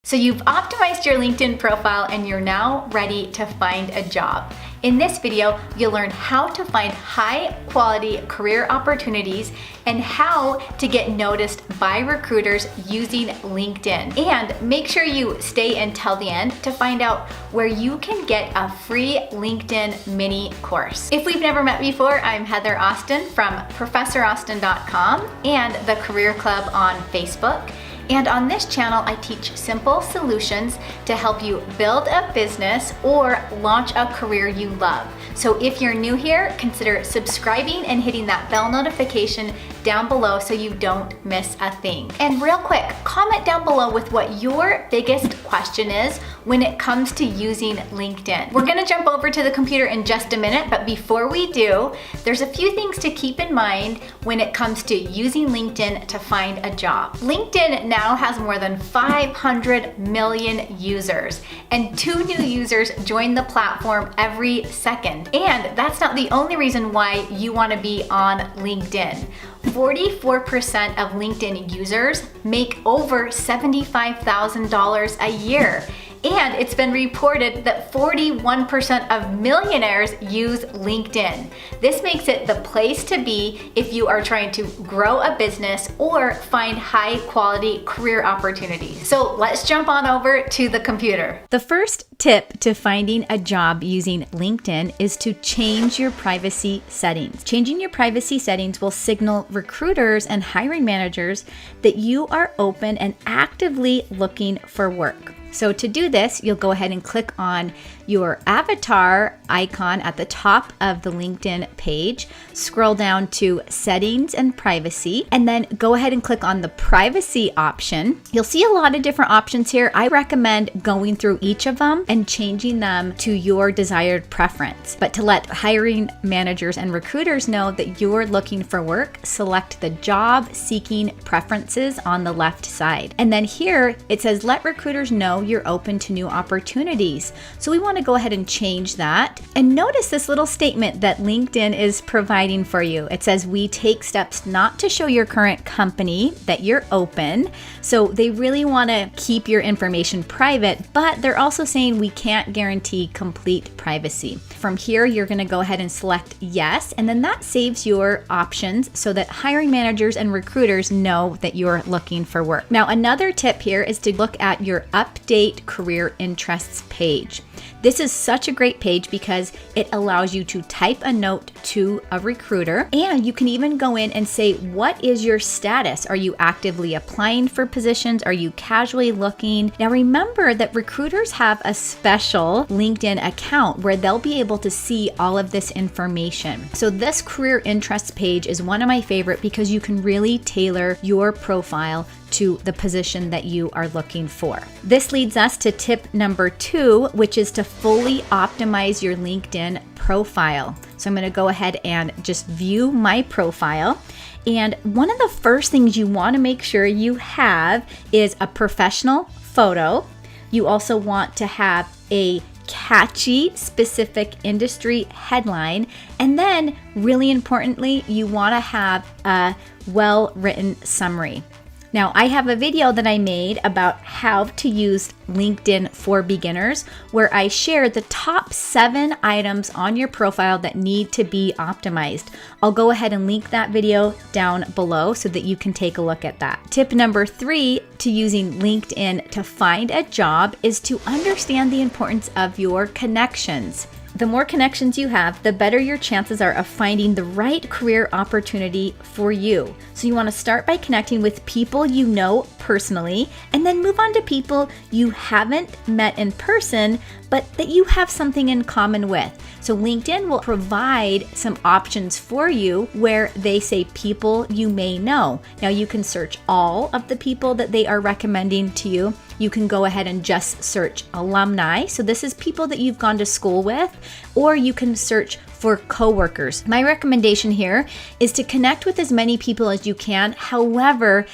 So you've optimized your LinkedIn profile and you're now ready to find a job. In this video, you'll learn how to find high quality career opportunities and how to get noticed by recruiters using LinkedIn. And make sure you stay until the end to find out where you can get a free LinkedIn mini course. If we've never met before, I'm Heather Austin from ProfessorAustin.com and the Career Club on Facebook. And on this channel, I teach simple solutions to help you build a business or launch a career you love. So if you're new here, consider subscribing and hitting that bell notification down below so you don't miss a thing. And real quick, comment down below with what your biggest question is when it comes to using LinkedIn. We're gonna jump over to the computer in just a minute, but before we do, there's a few things to keep in mind when it comes to using LinkedIn to find a job. LinkedIn now has more than 500 million users, and 2 new users join the platform every second. And that's not the only reason why you want to be on LinkedIn. 44% of LinkedIn users make over $75,000 a year. And it's been reported that 41% of millionaires use LinkedIn. This makes it the place to be if you are trying to grow a business or find high quality career opportunities. So let's jump on over to the computer. The first tip to finding a job using LinkedIn is to change your privacy settings. Changing your privacy settings will signal recruiters and hiring managers that you are open and actively looking for work. So to do this, you'll go ahead and click on your avatar icon at the top of the LinkedIn page, scroll down to settings and privacy, and then go ahead and click on the privacy option. You'll see a lot of different options here. I recommend going through each of them and changing them to your desired preference. But to let hiring managers and recruiters know that you're looking for work, select the job seeking preferences on the left side. And then here it says, let recruiters know you're open to new opportunities. So we want to go ahead and change that. And notice this little statement that LinkedIn is providing for you. It says, we take steps not to show your current company that you're open. So they really want to keep your information private, but they're also saying we can't guarantee complete privacy. From here, you're going to go ahead and select yes, and then that saves your options so that hiring managers and recruiters know that you're looking for work. Now, another tip here is to look at your update career interests page. This is such a great page because it allows you to type a note to a recruiter, and you can even go in and say, what is your status? Are you actively applying for positions? Are you casually looking? Now remember that recruiters have a special LinkedIn account where they'll be able to see all of this information. So this career interests page is one of my favorite because you can really tailor your profile to the position that you are looking for. This leads us to tip number 2, which is to fully optimize your LinkedIn profile. So I'm going to go ahead and just view my profile. And one of the first things you want to make sure you have is a professional photo. You also want to have a catchy, specific industry headline. And then really importantly, you want to have a well-written summary. Now, I have a video that I made about how to use LinkedIn for beginners, where I share the top 7 items on your profile that need to be optimized. I'll go ahead and link that video down below so that you can take a look at that. Tip number 3 to using LinkedIn to find a job is to understand the importance of your connections. The more connections you have, the better your chances are of finding the right career opportunity for you. So you want to start by connecting with people you know personally, and then move on to people you haven't met in person, but that you have something in common with. So LinkedIn will provide some options for you where they say people you may know. Now you can search all of the people that they are recommending to you. You can go ahead and just search alumni. So this is people that you've gone to school with, or you can search for coworkers. My recommendation here is to connect with as many people as you can. However,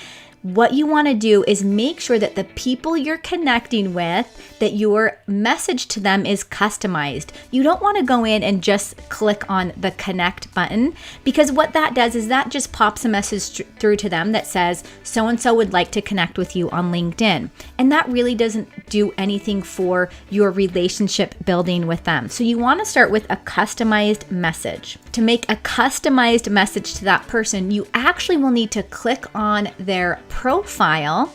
what you want to do is make sure that the people you're connecting with, that your message to them is customized. You don't want to go in and just click on the connect button, because what that does is that just pops a message through to them that says, so-and-so would like to connect with you on LinkedIn. And that really doesn't do anything for your relationship building with them. So you want to start with a customized message. To make a customized message to that person, you actually will need to click on their profile,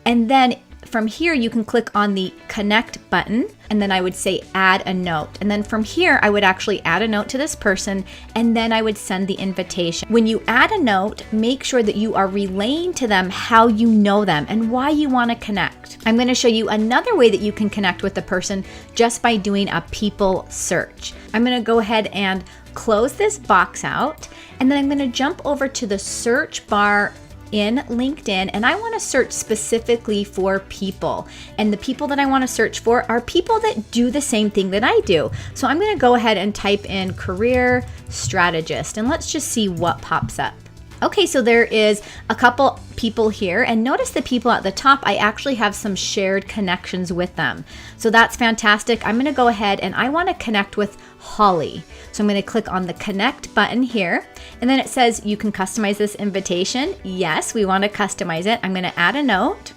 and then from here you can click on the connect button, and then I would say add a note. And then from here I would actually add a note to this person, and then I would send the invitation. When you add a note, make sure that you are relaying to them how you know them and why you want to connect. I'm going to show you another way that you can connect with the person just by doing a people search. I'm going to go ahead and close this box out, and then I'm going to jump over to the search bar in LinkedIn, and I want to search specifically for people. And the people that I want to search for are people that do the same thing that I do. So I'm going to go ahead and type in career strategist, and let's just see what pops up. Okay, so there is a couple people here, and notice the people at the top, I actually have some shared connections with them. So that's fantastic. I'm going to go ahead and I want to connect with Holly. So I'm going to click on the connect button here, and then it says you can customize this invitation. Yes, we want to customize it. I'm going to add a note.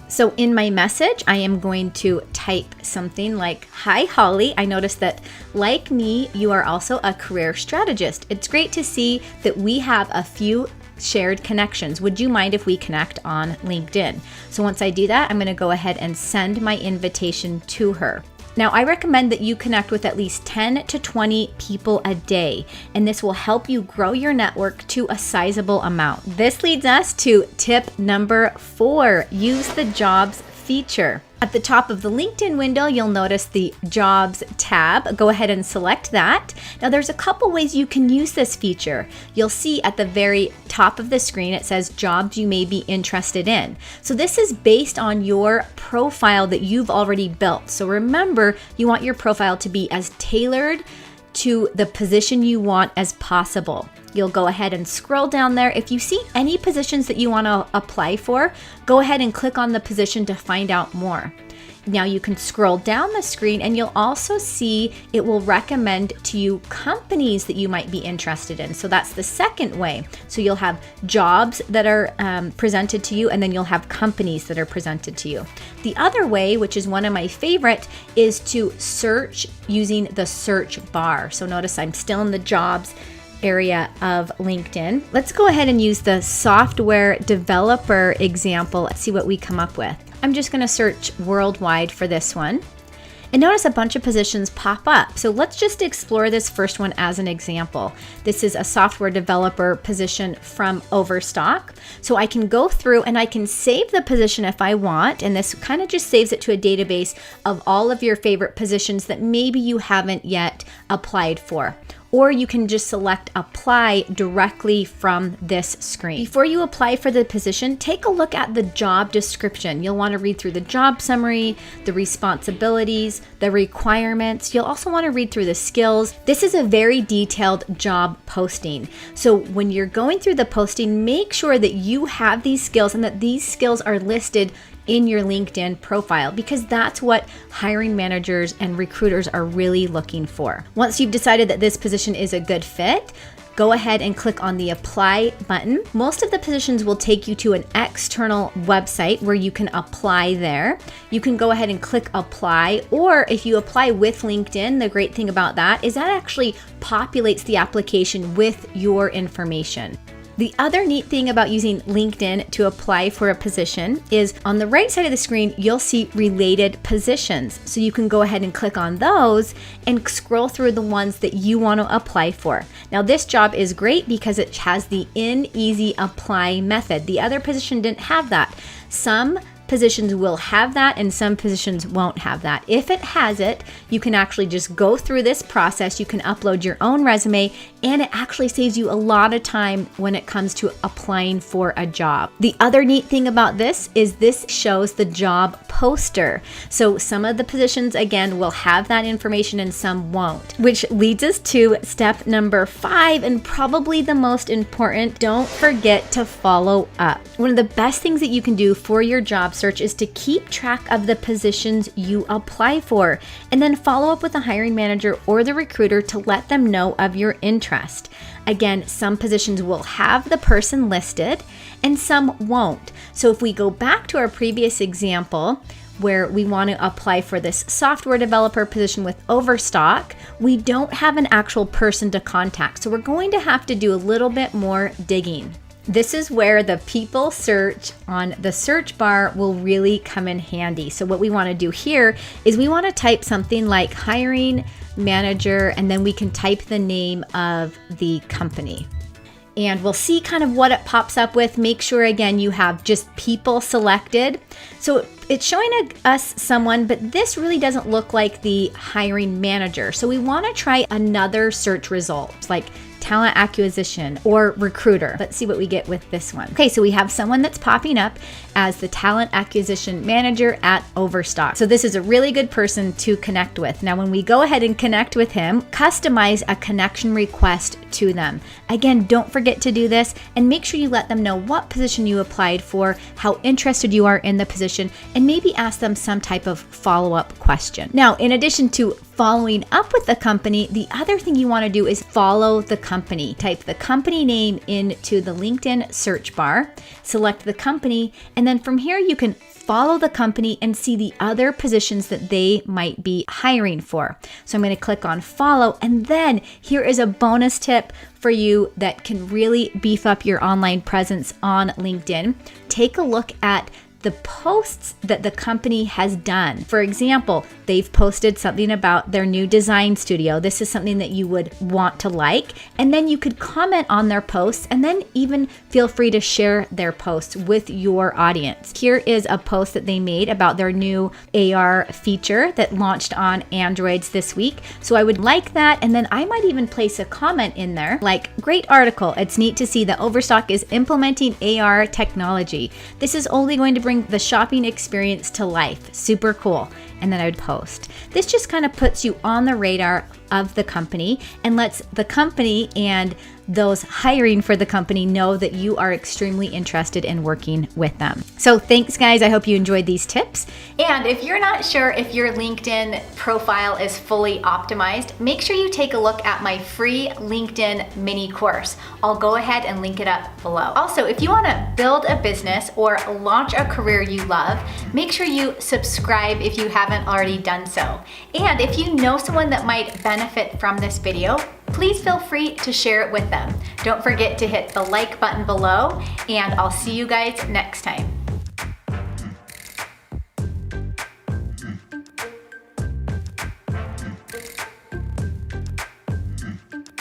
So in my message, I am going to type something like, hi, Holly. I noticed that, like me, you are also a career strategist. It's great to see that we have a few shared connections. Would you mind if we connect on LinkedIn? So once I do that, I'm going to go ahead and send my invitation to her. Now, I recommend that you connect with at least 10 to 20 people a day, and this will help you grow your network to a sizable amount. This leads us to tip number 4, use the jobs feature. At the top of the LinkedIn window, you'll notice the Jobs tab. Go ahead and select that. Now, there's a couple ways you can use this feature. You'll see at the very top of the screen, it says jobs you may be interested in. So this is based on your profile that you've already built. So remember, you want your profile to be as tailored to the position you want as possible. You'll go ahead and scroll down there. If you see any positions that you want to apply for, go ahead and click on the position to find out more. Now you can scroll down the screen, and you'll also see it will recommend to you companies that you might be interested in. So that's the second way. So you'll have jobs that are presented to you, and then you'll have companies that are presented to you. The other way, which is one of my favorite, is to search using the search bar. So notice I'm still in the jobs area of LinkedIn. Let's go ahead and use the software developer example. Let's see what we come up with. I'm just going to search worldwide for this one. And notice a bunch of positions pop up. So let's just explore this first one as an example. This is a software developer position from Overstock. So I can go through and I can save the position if I want. And this kind of just saves it to a database of all of your favorite positions that maybe you haven't yet applied for. Or you can just select apply directly from this screen. Before you apply for the position, take a look at the job description. You'll want to read through the job summary, the responsibilities, the requirements. You'll also want to read through the skills. This is a very detailed job posting. So when you're going through the posting, make sure that you have these skills and that these skills are listed in your LinkedIn profile, because that's what hiring managers and recruiters are really looking for. Once you've decided that this position is a good fit, go ahead and click on the apply button. Most of the positions will take you to an external website where you can apply there. You can go ahead and click apply, or if you apply with LinkedIn, the great thing about that is that actually populates the application with your information. The other neat thing about using LinkedIn to apply for a position is on the right side of the screen, you'll see related positions. So you can go ahead and click on those and scroll through the ones that you want to apply for. Now this job is great because it has the in easy apply method. The other position didn't have that. Some positions will have that and some positions won't have that. If it has it, you can actually just go through this process. You can upload your own resume, and it actually saves you a lot of time when it comes to applying for a job. The other neat thing about this is this shows the job poster. So some of the positions, again, will have that information and some won't, which leads us to step number 5, and probably the most important. Don't forget to follow up. One of the best things that you can do for your job search is to keep track of the positions you apply for, and then follow up with the hiring manager or the recruiter to let them know of your interest. Again, some positions will have the person listed and some won't. So if we go back to our previous example, where we want to apply for this software developer position with Overstock, we don't have an actual person to contact. So we're going to have to do a little bit more digging. This is where the people search on the search bar will really come in handy. So what we want to do here is we want to type something like hiring manager, and then we can type the name of the company. And we'll see kind of what it pops up with. Make sure, again, you have just people selected. So it's showing us someone, but this really doesn't look like the hiring manager. So we want to try another search result, like talent acquisition or recruiter. Let's see what we get with this one. Okay, so we have someone that's popping up as the talent acquisition manager at Overstock. So this is a really good person to connect with. Now, when we go ahead and connect with him, customize a connection request to them. Again, don't forget to do this, and make sure you let them know what position you applied for, how interested you are in the position, and maybe ask them some type of follow-up question. Now, in addition to following up with the company, the other thing you want to do is follow the company. Type the company name into the LinkedIn search bar, select the company, and then from here you can follow the company and see the other positions that they might be hiring for. So I'm going to click on follow, and then here is a bonus tip for you that can really beef up your online presence on LinkedIn. Take a look at the posts that the company has done. For example, they've posted something about their new design studio. This is something that you would want to like, and then you could comment on their posts, and then even feel free to share their posts with your audience. Here is a post that they made about their new AR feature that launched on Androids this week. So I would like that, and then I might even place a comment in there like, great article. It's neat to see that Overstock is implementing AR technology. This is only going to bring the shopping experience to life. Super cool. And then I would post. This just kind of puts you on the radar of the company and lets the company and those hiring for the company know that you are extremely interested in working with them. So thanks, guys. I hope you enjoyed these tips. And if you're not sure if your LinkedIn profile is fully optimized, make sure you take a look at my free LinkedIn mini course. I'll go ahead and link it up below. Also, if you want to build a business or launch a career you love, make sure you subscribe if you haven't already done so. And if you know someone that might benefit from this video, please feel free to share it with them. Don't forget to hit the like button below, and I'll see you guys next time.